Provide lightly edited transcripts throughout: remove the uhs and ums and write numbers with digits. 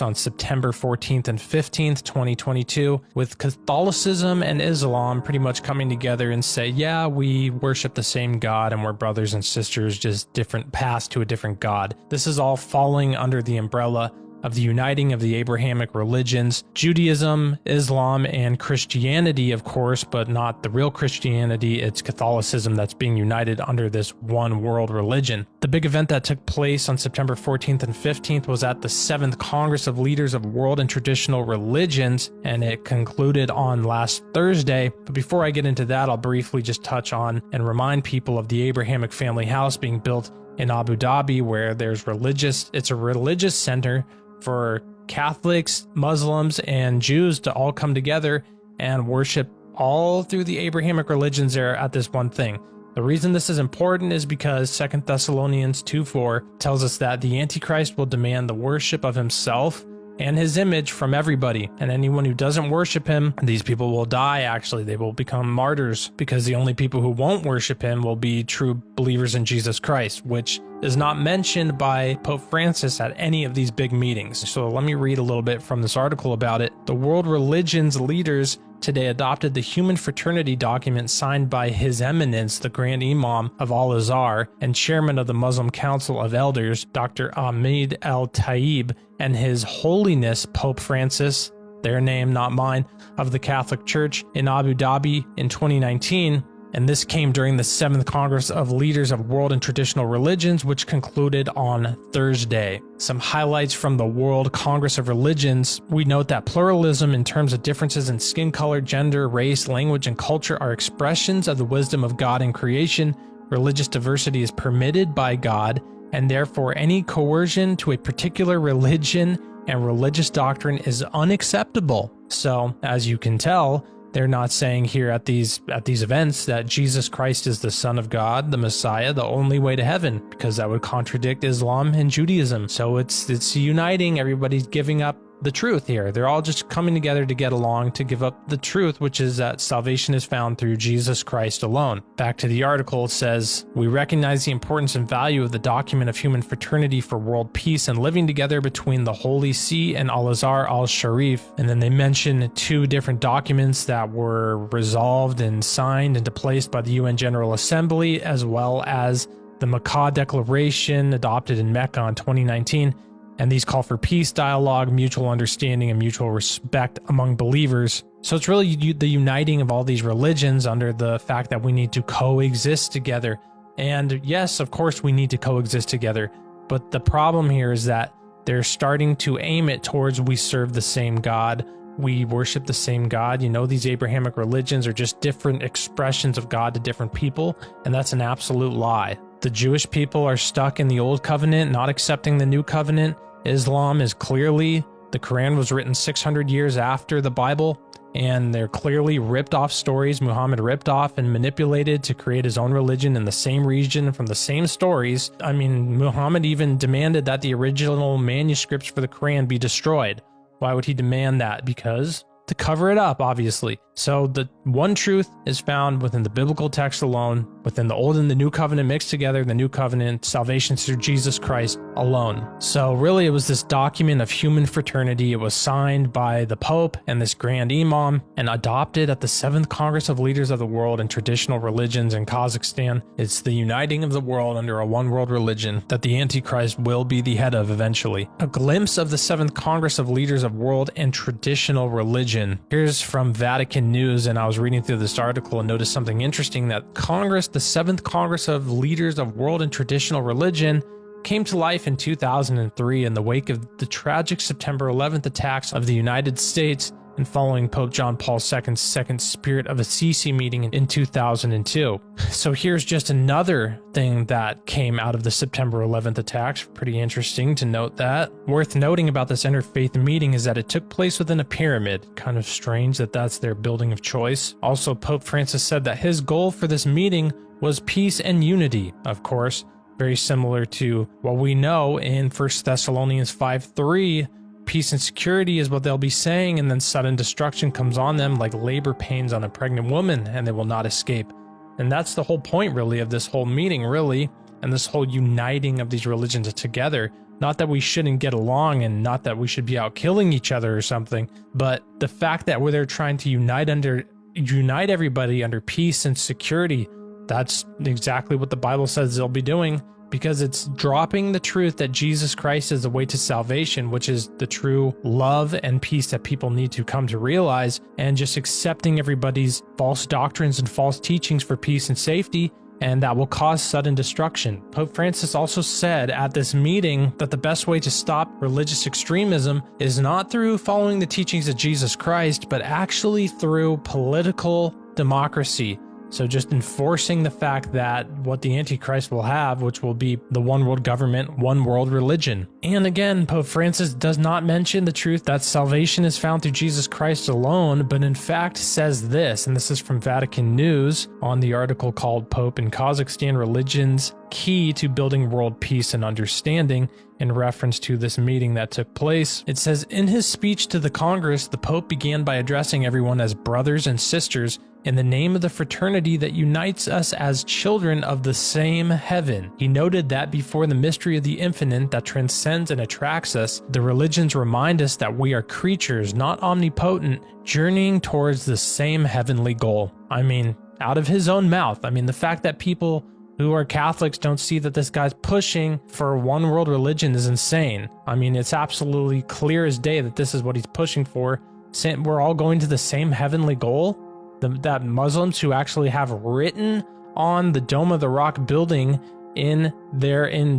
on September 14th and 15th, 2022, with Catholicism and Islam pretty much coming together and say, yeah, we worship the same God and we're brothers and sisters, just different paths to a different God. This is all falling under the umbrella of the uniting of the Abrahamic religions, Judaism, Islam, and Christianity, of course, but not the real Christianity. It's Catholicism that's being united under this one world religion. The big event that took place on September 14th and 15th was at the 7th Congress of Leaders of World and Traditional Religions, and it concluded on last Thursday. But before I get into that, I'll briefly just touch on and remind people of the Abrahamic family house being built in Abu Dhabi, where it's a religious center for Catholics, Muslims, and Jews to all come together and worship all through the Abrahamic religions there at this one thing. The reason this is important is because 2 Thessalonians 2:4 tells us that the Antichrist will demand the worship of himself and his image from everybody, and anyone who doesn't worship him, these people will die. Actually, they will become martyrs, because the only people who won't worship him will be true believers in Jesus Christ, which is not mentioned by Pope Francis at any of these big meetings. So let me read a little bit from this article about it. The world religions leaders today adopted the Human Fraternity document signed by His Eminence, the Grand Imam of Al-Azhar and Chairman of the Muslim Council of Elders, Dr. Ahmed Al-Taib, and His Holiness Pope Francis, their name, not mine, of the Catholic Church in Abu Dhabi in 2019. And this came during the 7th Congress of Leaders of World and Traditional Religions, which concluded on Thursday. Some highlights from the World Congress of Religions. We note that pluralism in terms of differences in skin color, gender, race, language, and culture are expressions of the wisdom of God in creation. Religious diversity is permitted by God, and therefore any coercion to a particular religion and religious doctrine is unacceptable. So, as you can tell, they're not saying here at these events that Jesus Christ is the Son of God, the Messiah, the only way to heaven, because that would contradict Islam and Judaism. So it's uniting. Everybody's giving up the truth here. They're all just coming together to get along, to give up the truth, which is that salvation is found through Jesus Christ alone. Back to the article, it says, we recognize the importance and value of the document of human fraternity for world peace and living together between the Holy See and Al-Azhar al-Sharif. And then they mention 2 different documents that were resolved and signed into place by the UN General Assembly, as well as the Makkah Declaration adopted in Mecca in 2019. And these call for peace, dialogue, mutual understanding, and mutual respect among believers. So it's really the uniting of all these religions under the fact that we need to coexist together. And yes, of course, we need to coexist together. But the problem here is that they're starting to aim it towards we serve the same God. We worship the same God. You know, these Abrahamic religions are just different expressions of God to different people. And that's an absolute lie. The Jewish people are stuck in the old covenant, not accepting the new covenant. Islam is clearly, the Quran was written 600 years after the Bible, and they're clearly ripped off stories Muhammad ripped off and manipulated to create his own religion in the same region from the same stories. I mean, Muhammad even demanded that the original manuscripts for the Quran be destroyed. Why would he demand that? Because to cover it up, obviously. So the one truth is found within the biblical text alone, within the Old and the New Covenant mixed together, the New Covenant, salvation through Jesus Christ alone. So really it was this document of human fraternity. It was signed by the Pope and this Grand Imam and adopted at the 7th Congress of Leaders of the World and Traditional Religions in Kazakhstan. It's the uniting of the world under a one world religion that the Antichrist will be the head of eventually. A glimpse of the 7th Congress of Leaders of World and Traditional Religion. Here's from Vatican News, and I was reading through this article and noticed something interesting, that Congress, the 7th Congress of Leaders of World and Traditional Religion, came to life in 2003 in the wake of the tragic September 11th attacks of the United States and following Pope John Paul II's second Spirit of Assisi meeting in 2002. So here's just another thing that came out of the September 11th attacks. Pretty interesting to note that. Worth noting about this interfaith meeting is that it took place within a pyramid. Kind of strange that that's their building of choice. Also, Pope Francis said that his goal for this meeting was peace and unity, of course, very similar to what we know in 1 Thessalonians 5:3. Peace and security is what they'll be saying, and then sudden destruction comes on them like labor pains on a pregnant woman, and they will not escape. And that's the whole point, really, of this whole meeting, really, and this whole uniting of these religions together. Not that we shouldn't get along and not that we should be out killing each other or something, but the fact that they're trying to unite everybody under peace and security, that's exactly what the Bible says they'll be doing, because it's dropping the truth that Jesus Christ is the way to salvation, which is the true love and peace that people need to come to realize, and just accepting everybody's false doctrines and false teachings for peace and safety, and that will cause sudden destruction. Pope Francis also said at this meeting that the best way to stop religious extremism is not through following the teachings of Jesus Christ, but actually through political democracy. So just enforcing the fact that what the Antichrist will have, which will be the one world government, one world religion. And again, Pope Francis does not mention the truth that salvation is found through Jesus Christ alone, but in fact says this, and this is from Vatican News on the article called Pope in Kazakhstan, Religions Key to Building World Peace and Understanding, in reference to this meeting that took place. It says, in his speech to the Congress, the Pope began by addressing everyone as brothers and sisters in the name of the fraternity that unites us as children of the same heaven. He noted that before the mystery of the infinite that transcends and attracts us, the religions remind us that we are creatures, not omnipotent, journeying towards the same heavenly goal. I mean, out of his own mouth. I mean, the fact that people who are Catholics don't see that this guy's pushing for one world religion is insane. I mean, it's absolutely clear as day that this is what he's pushing for. We're all going to the same heavenly goal. That Muslims who actually have written on the Dome of the Rock building in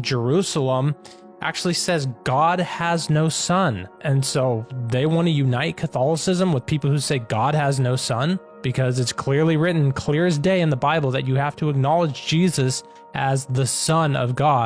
Jerusalem actually says God has no son. And so they want to unite Catholicism with people who say God has no son, because it's clearly written, clear as day in the Bible, that you have to acknowledge Jesus as the Son of God.